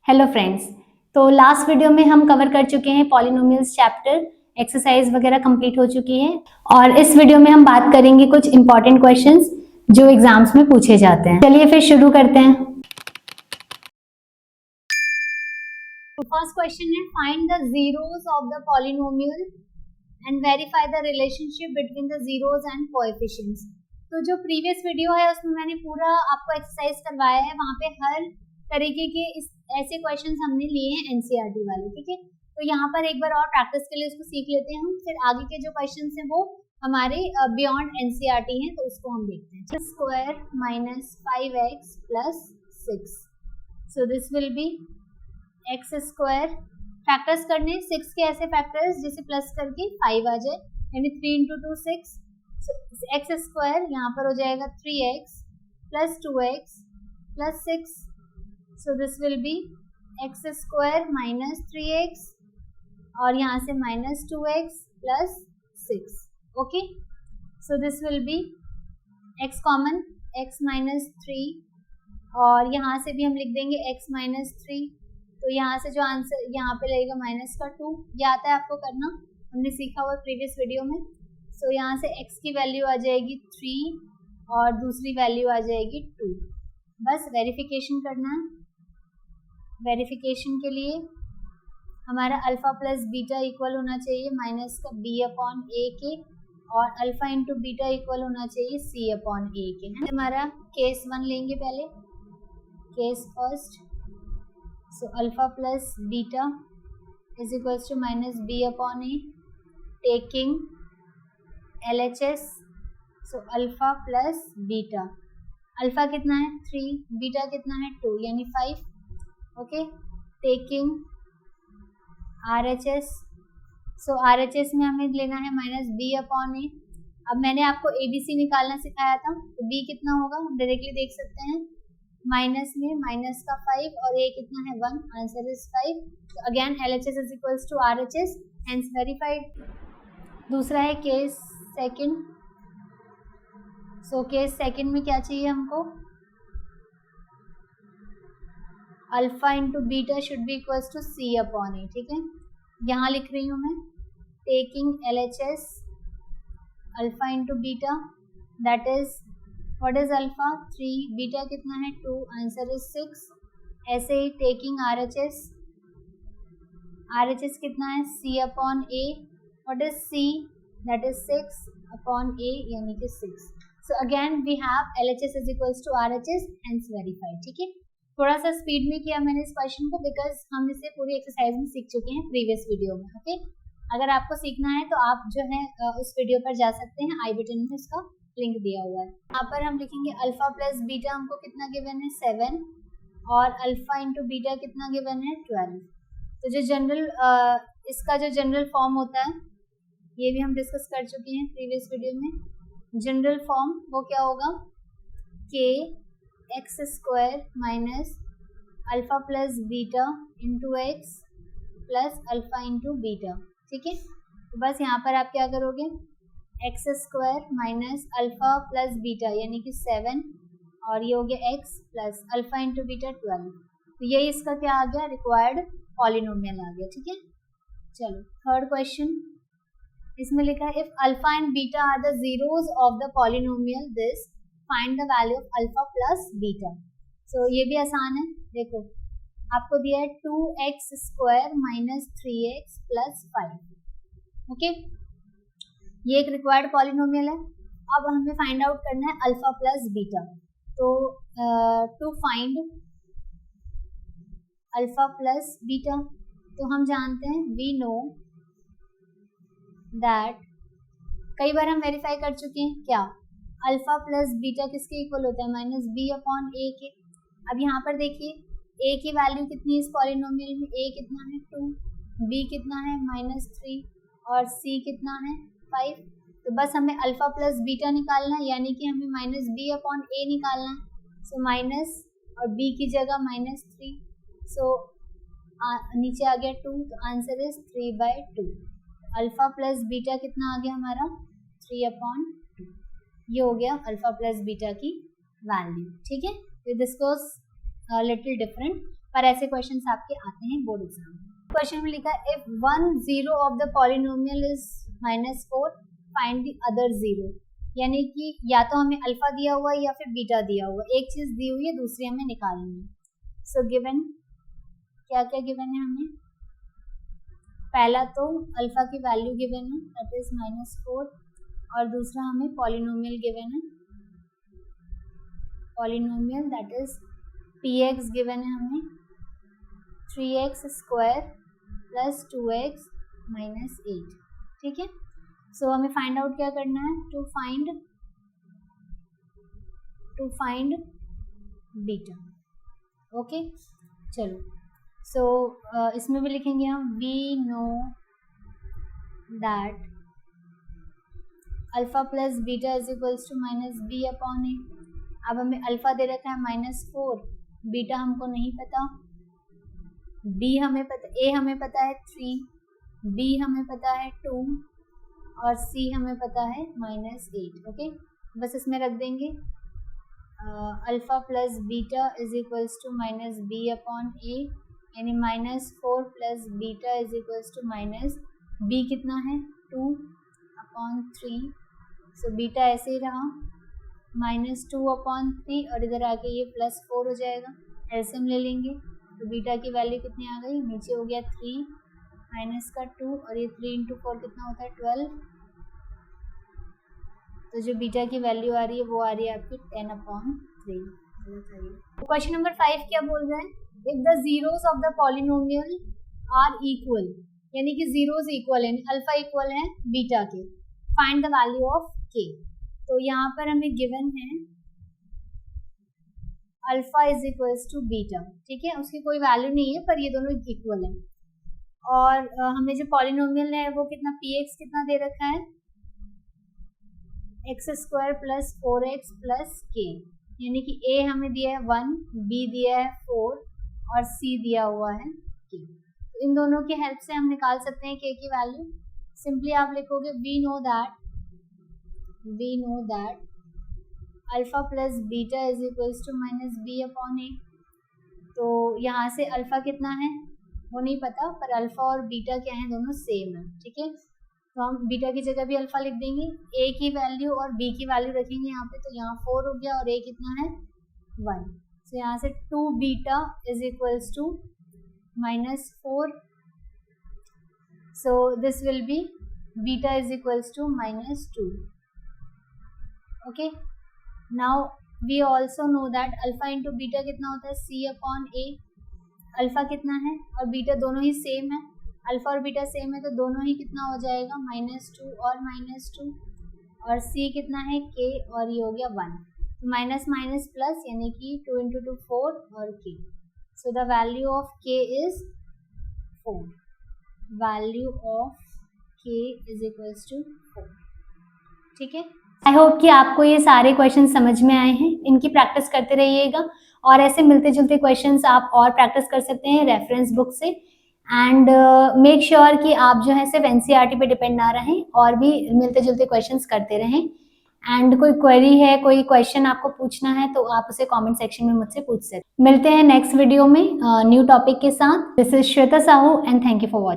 Hello friends, तो last video में हम कवर कर चुके हैं पॉलिनोमियल्स चैप्टर, एक्सरसाइज वगैरह कंप्लीट हो चुकी है और इस वीडियो में हम बात करेंगे कुछ इंपॉर्टेंट क्वेश्चंस जो एग्जाम्स में पूछे जाते हैं। चलिए फिर शुरू करते हैं। फर्स्ट क्वेश्चन है, find the zeros of the polynomial and verify the relationship between the zeros and coefficients. तो जो प्रीवियस वीडियो है उसमें मैंने पूरा आपको एक्सरसाइज करवाया है, वहां पे हर तरीके के ऐसे क्वेश्चंस हमने लिए हैं एनसीईआरटी वाले, ठीक है। तो यहाँ पर एक बार और प्रैक्टिस के लिए उसको सीख लेते हैं हम, फिर आगे के जो क्वेश्चंस हैं वो हमारे बियॉन्ड एनसीईआरटी हैं, तो उसको हम देखते हैं। Square minus 5x plus 6, so this will B x square. Factors करने 6 के ऐसे फैक्टर्स जिसे प्लस करके 5 आ जाए, यानी 3 इंटू 2 6, एक्स स्क्वायर यहाँ पर हो जाएगा 3x plus 2x plus 6, so this will be x square minus 3x और यहाँ से minus 2x plus 6, okay, so this will be x common x minus 3 और यहाँ से भी हम लिख देंगे x minus 3, तो यहाँ से जो आंसर यहाँ पे लगेगा माइनस का 2, ये आता है आपको करना, हमने सीखा हुआ प्रीवियस वीडियो में। so यहाँ से x की वैल्यू आ जाएगी 3 और दूसरी वैल्यू आ जाएगी 2, बस वेरिफिकेशन करना है। वेरिफिकेशन के लिए हमारा अल्फा प्लस बीटा इक्वल होना चाहिए माइनस का b अपॉन ए के, और अल्फा इंटू बीटा इक्वल होना चाहिए c अपॉन ए के, है। हमारा केस 1 लेंगे पहले, case first. So alpha plus beta is equals to minus b upon a, taking LHS। So alpha plus beta, alpha कितना है 3, बीटा कितना है 2 यानी 5, okay, taking RHS। So RHS में हमें लेना है माइनस b अपॉन ए। अब मैंने आपको ABC निकालना सिखाया था, तो b कितना होगा हम डायरेक्टली देख सकते हैं, माइनस में माइनस का 5 और a कितना है 1, आंसर इज 5। तो again LHS is equals to RHS, hence verified. दूसरा है case second. So case second में क्या चाहिए हमको, alpha into beta should be equals to c upon a, ठीक है। यहाँ लिख रही हूँ मैं, taking LHS alpha into beta, that is what is alpha 3, beta कितना है 2, आंसर इज 6। ऐसे ही टेकिंग RHS, RHS कितना है c upon a, what is c, that is 6 upon a यानी कि 6। So again we have LHS is equals to RHS, hence verified, ठीक है। थोड़ा सा स्पीड में किया मैंने इस क्वेश्चन को, बिकॉज हम इसे पूरी एक्सरसाइज में सीख चुके हैं प्रीवियस वीडियो में, ओके। अगर आपको सीखना है तो आप जो है उस वीडियो पर जा सकते हैं, आई बटन में उसका लिंक दिया हुआ है। यहाँ पर हम लिखेंगे अल्फा प्लस बीटा हमको कितना गिवन है 7 और अल्फा इंटू बीटा कितना गिवन है 12। तो जो जनरल इसका जो जनरल फॉर्म होता है ये भी हम डिस्कस कर चुके हैं प्रीवियस वीडियो में। जनरल फॉर्म वो क्या होगा, के x square minus alpha plus beta into x plus alpha into beta, ठीक है। तो बस यहाँ पर आप क्या करोगे, x square minus alpha plus beta यानी कि 7 और ये हो गया x plus alpha into beta 12, तो यही इसका क्या आ गया, रिक्वायर्ड पॉलिनोमियल आ गया, ठीक है। चलो थर्ड क्वेश्चन, इसमें लिखा है if alpha and beta are the zeros of the polynomial this find the value of alpha plus beta. So ये भी आसान है, देखो आपको दिया है 2x square minus 3x plus 5, okay, ये एक रिक्वायर्ड पॉलिनोमियल है। अब हमें फाइंड आउट करना है अल्फा प्लस बीटा, तो to find alpha plus beta, तो हम जानते हैं वी नो दैट, कई बार हम वेरीफाई कर चुके हैं क्या, अल्फा प्लस बीटा किसके इक्वल होता है, माइनस b अपॉन ए के। अब यहाँ पर देखिए a की वैल्यू कितनी है इस पॉलिनोमियल में, a कितना है 2, b कितना है माइनस 3 और c कितना है 5। तो बस हमें अल्फा प्लस बीटा निकालना है, यानी कि हमें माइनस b अपॉन ए निकालना है। सो माइनस और b की जगह माइनस 3, सो नीचे आ गया 2, तो answer is 3/2। Alpha plus beta कितना आ गया हमारा 3 अपॉन 2, ये हो गया अल्फा प्लस बीटा की वैल्यू, ठीक है। दिस वाज लिटिल डिफरेंट, पर ऐसे क्वेश्चंस आपके आते हैं बोर्ड एग्जाम में। क्वेश्चन में लिखा है if one zero of the polynomial is -4 find the other zero, यानी कि या तो हमें अल्फा दिया हुआ है या फिर बीटा दिया हुआ है, एक चीज दी हुई है दूसरी हमें निकालनी है। सो गिवन क्या क्या गिवन है हमें, पहला तो अल्फा की वैल्यू गिवन है दैट इज -4 और दूसरा हमें पॉलिनोमियल गिवन है, polynomial that is px given है हमें 3x² + 2x - 8, ठीक है। सो हमें फाइंड आउट क्या करना है, टू फाइंड बीटा। ओके चलो, सो इसमें भी लिखेंगे हम we know that alpha plus beta is equals to -b/a। अब हमें अल्फा दे रखा है -4, बीटा हमको नहीं पता, b हमें पता, a हमें पता है 3, b हमें पता है 2 और c हमें पता है -8। ओके बस इसमें रख देंगे alpha plus beta is equals to -b/a, यानी -4 plus beta is equals to b कितना है 2/3, सो बीटा ऐसे ही रहा -2/3 और इधर आके ये +4 हो जाएगा, एलसीएम ले लेंगे तो बीटा की वैल्यू कितनी आ गई, नीचे हो गया 3 माइनस का 2 और ये 3 × 4 कितना होता है 12, तो जो बीटा की वैल्यू आ रही है वो आ रही है आपकी 10/3। क्वेश्चन नंबर 5 क्या बोल रहा है, if the zeros of the polynomial are equal, यानी कि जीरोस इक्वल है, अल्फा इक्वल है बीटा के, find the value of k. तो यहाँ पर हमें गिवन है alpha is equals to beta, ठीक है, उसकी कोई वैल्यू नहीं है पर ये दोनों इक्वल है, और हमें जो पॉलिनोमियल है वो कितना px कितना दे रखा है x² + 4x + k, यानी कि a हमें दिया है 1, b दिया है 4 और c दिया हुआ है k। तो इन दोनों की हेल्प से हम निकाल सकते हैं k की वैल्यू। सिंपली आप लिखोगे we know that alpha plus beta is equals to -b/a। तो यहाँ से अल्फा कितना है वो नहीं पता, पर अल्फा और बीटा क्या है, दोनों सेम है, ठीक है। तो हम बीटा की जगह भी अल्फा लिख देंगे, a की वैल्यू और b की वैल्यू रखेंगे यहाँ पे, तो यहाँ 4 हो गया और a कितना है 1, तो यहाँ से 2 beta is equals to -4, so this will be beta is equals to -2। Okay, now we also know that alpha into beta कितना होता है c/a। अल्फा कितना है और बीटा दोनों ही सेम है, अल्फा और बीटा सेम है तो दोनों ही कितना हो जाएगा -2 और -2, और c कितना है k और ये हो गया 1, तो माइनस माइनस प्लस यानी कि 2 × 2 4 और k, so the value of k is 4, value of k is equals to 4, ठीक है। आई होप कि आपको ये सारे क्वेश्चन समझ में आए हैं, इनकी प्रैक्टिस करते रहिएगा और ऐसे मिलते जुलते क्वेश्चंस आप और प्रैक्टिस कर सकते हैं रेफरेंस बुक से। एंड मेक श्योर कि आप जो है सिर्फ एनसीईआरटी पे डिपेंड ना रहें और भी मिलते जुलते क्वेश्चंस करते रहें। एंड कोई क्वेरी है, कोई क्वेश्चन आपको पूछना है तो आप उसे कमेंट सेक्शन में मुझसे पूछ सकते हैं। मिलते हैं नेक्स्ट वीडियो में न्यू टॉपिक के साथ। This is Shweta Sahu and thank you for watching.